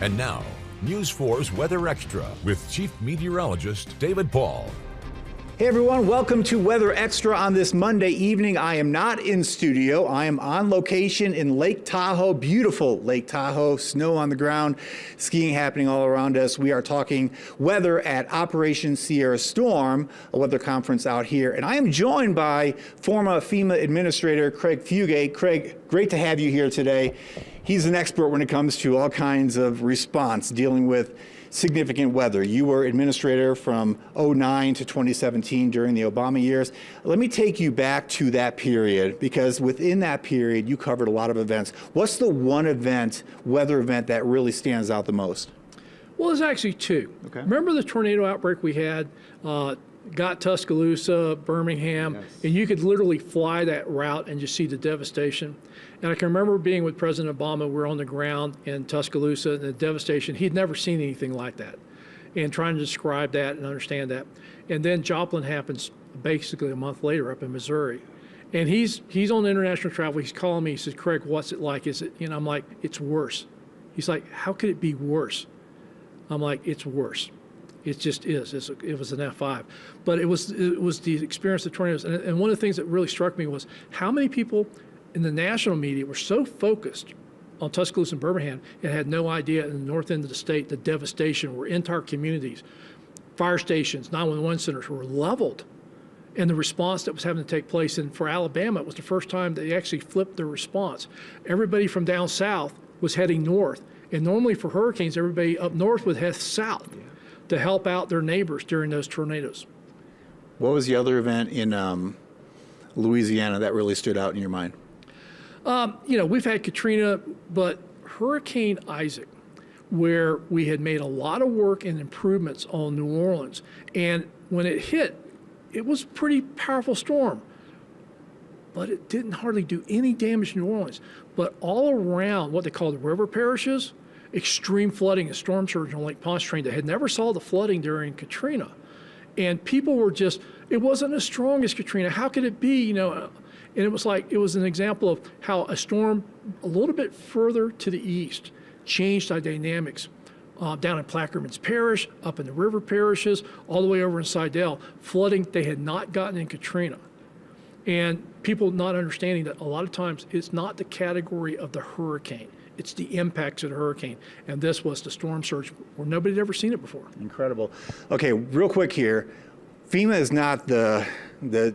And now, News 4's Weather Extra with Chief Meteorologist David Paul. Hey everyone, welcome to Weather Extra on this Monday evening. I am not in studio. I am on location in Lake Tahoe, beautiful Lake Tahoe, snow on the ground, skiing happening all around us. We are talking weather at Operation Sierra Storm, a weather conference out here. And I am joined by former FEMA Administrator Craig Fugate. Craig, great to have you here today. He's an expert when it comes to all kinds of response, dealing with significant weather. You were administrator from 2009 to 2017 during the Obama years. Let me take you back to that period, because within that period, you covered a lot of events. What's the one event, weather event, that really stands out the most? Well, there's actually two. Okay. Remember the tornado outbreak we had? Got Tuscaloosa, Birmingham, yes. And you could literally fly that route and just see the devastation. And I can remember being with President Obama. We were on the ground in Tuscaloosa, and the devastation. He'd never seen anything like that, and trying to describe that and understand that. And then Joplin happens basically a month later up in Missouri. And he's on international travel. He's calling me. He says, "Craig, what's it like? Is it?" And I'm like, "It's worse." He's like, "How could it be worse?" I'm like, "It's worse. It just is." It was an F5. But it was the experience of tornadoes. And one of the things that really struck me was how many people in the national media were so focused on Tuscaloosa and Birmingham and had no idea in the north end of the state the devastation where entire communities, fire stations, 911 centers were leveled. And the response that was having to take place. And for Alabama, it was the first time they actually flipped their response. Everybody from down south was heading north. And normally for hurricanes, everybody up north would head south to help out their neighbors during those tornadoes. What was the other event in Louisiana that really stood out in your mind? We've had Katrina, but Hurricane Isaac, where we had made a lot of work and improvements on New Orleans. And when it hit, it was a pretty powerful storm, but it didn't hardly do any damage to New Orleans. But all around what they call the river parishes, extreme flooding and storm surge on Lake Pontchartrain that had never saw the flooding during Katrina. And people were just, it wasn't as strong as Katrina. How could it be, And it was an example of how a storm a little bit further to the east changed the dynamics. Down in Plaquemines Parish, up in the river parishes, all the way over in Sidell, flooding they had not gotten in Katrina. And people not understanding that a lot of times it's not the category of the hurricane. It's the impacts of the hurricane. And this was the storm surge where nobody had ever seen it before. Incredible. Okay, real quick here. FEMA is not the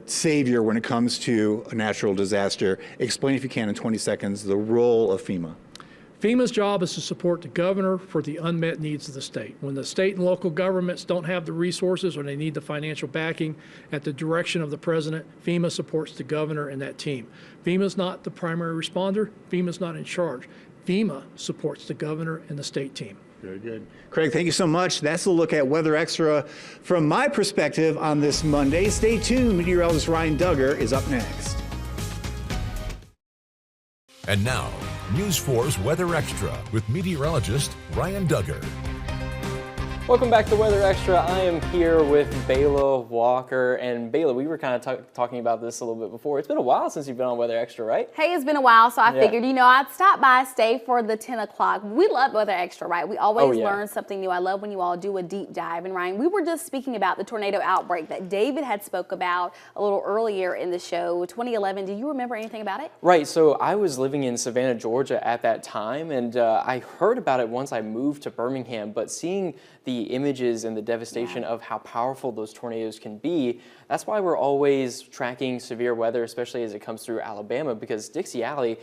savior when it comes to a natural disaster. Explain, if you can, in 20 seconds, the role of FEMA. FEMA's job is to support the governor for the unmet needs of the state. When the state and local governments don't have the resources or they need the financial backing at the direction of the president, FEMA supports the governor and that team. FEMA's not the primary responder. FEMA's not in charge. FEMA supports the governor and the state team. Very good. Craig, thank you so much. That's a look at Weather Extra from my perspective on this Monday. Stay tuned. Meteorologist Ryan Duggar is up next. And now, News 4's Weather Extra with meteorologist Ryan Duggar. Welcome back to Weather Extra. I am here with Bayla Walker. And Bayla, we were kind of talking about this a little bit before. It's been a while since you've been on Weather Extra, right? Hey, it's been a while, so I figured, I'd stop by, stay for the 10 o'clock. We love Weather Extra, right? We always learn something new. I love when you all do a deep dive. And Ryan, we were just speaking about the tornado outbreak that David had spoke about a little earlier in the show, 2011. Do you remember anything about it? Right. So I was living in Savannah, Georgia at that time, and I heard about it once I moved to Birmingham, but seeing the images and the devastation of how powerful those tornadoes can be. That's why we're always tracking severe weather, especially as it comes through Alabama, because Dixie Alley,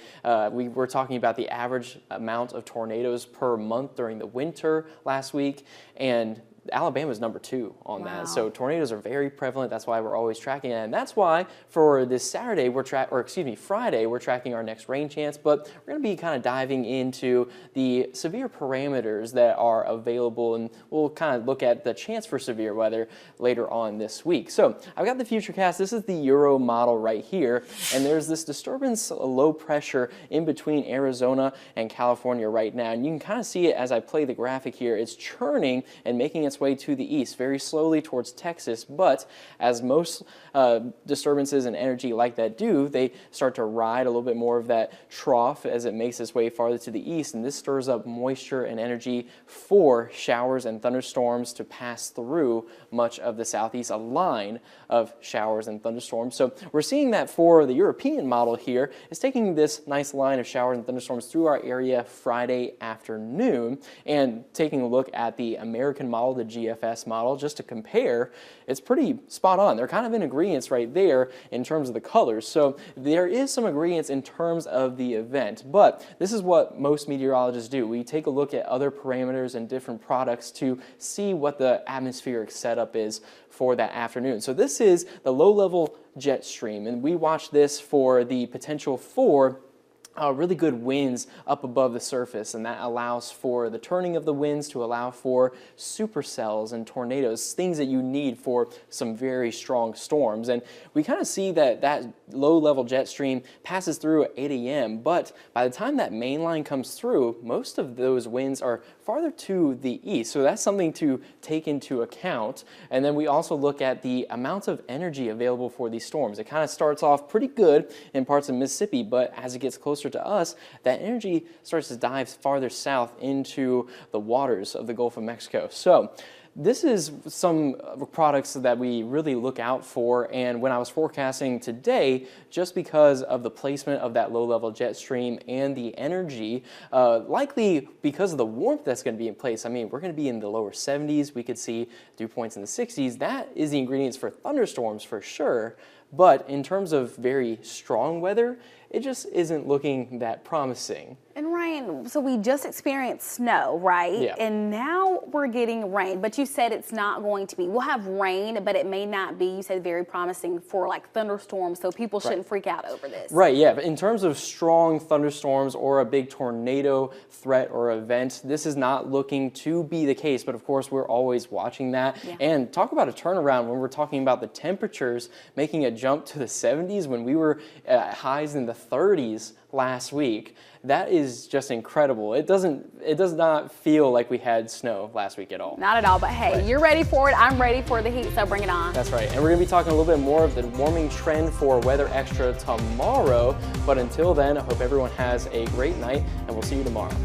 we were talking about the average amount of tornadoes per month during the winter last week, and Alabama's number 2 on that. So tornadoes are very prevalent. That's why we're always tracking it. And that's why for this Saturday, Friday, we're tracking our next rain chance. But we're going to be kind of diving into the severe parameters that are available. And we'll kind of look at the chance for severe weather later on this week. So I've got the Futurecast. This is the Euro model right here. And there's this disturbance, low pressure in between Arizona and California right now. And you can kind of see it as I play the graphic here. It's churning and making its its way to the east, very slowly towards Texas, but as most disturbances and energy like that do, they start to ride a little bit more of that trough as it makes its way farther to the east, and this stirs up moisture and energy for showers and thunderstorms to pass through much of the southeast, a line of showers and thunderstorms. So we're seeing that for the European model here is taking this nice line of showers and thunderstorms through our area Friday afternoon, and taking a look at the American model, the GFS model, just to compare, it's pretty spot on. They're kind of in agreement right there in terms of the colors. So there is some agreement in terms of the event, but this is what most meteorologists do. We take a look at other parameters and different products to see what the atmospheric setup is for that afternoon. So this is the low-level jet stream, and we watch this for the potential for really good winds up above the surface, and that allows for the turning of the winds to allow for supercells and tornadoes, things that you need for some very strong storms. And we kind of see that that low-level jet stream passes through at 8 a.m., but by the time that main line comes through, most of those winds are farther to the east, so that's something to take into account. And then we also look at the amount of energy available for these storms. It kind of starts off pretty good in parts of Mississippi, but as it gets closer to us, that energy starts to dive farther south into the waters of the Gulf of Mexico. So this is some products that we really look out for, and when I was forecasting today, just because of the placement of that low-level jet stream and the energy, likely because of the warmth that's going to be in place. I mean, we're going to be in the lower 70s. We could see dew points in the 60s. That is the ingredients for thunderstorms for sure, but in terms of very strong weather, it just isn't looking that promising. And Ryan, so we just experienced snow, right? Yeah. And now we're getting rain, but you said it's not going to be. We'll have rain, but it may not be, you said, very promising for like thunderstorms, so people shouldn't freak out over this. Right, yeah. But in terms of strong thunderstorms or a big tornado threat or event, this is not looking to be the case, but of course we're always watching that. Yeah. And talk about a turnaround when we're talking about the temperatures making a jump to the 70s when we were at highs in the 30s last week. That is just incredible. It does not feel like we had snow last week at all. Not at all, but hey, You're ready for it. I'm ready for the heat, so bring it on. That's right. And we're going to be talking a little bit more of the warming trend for Weather Extra tomorrow. But until then, I hope everyone has a great night, and we'll see you tomorrow.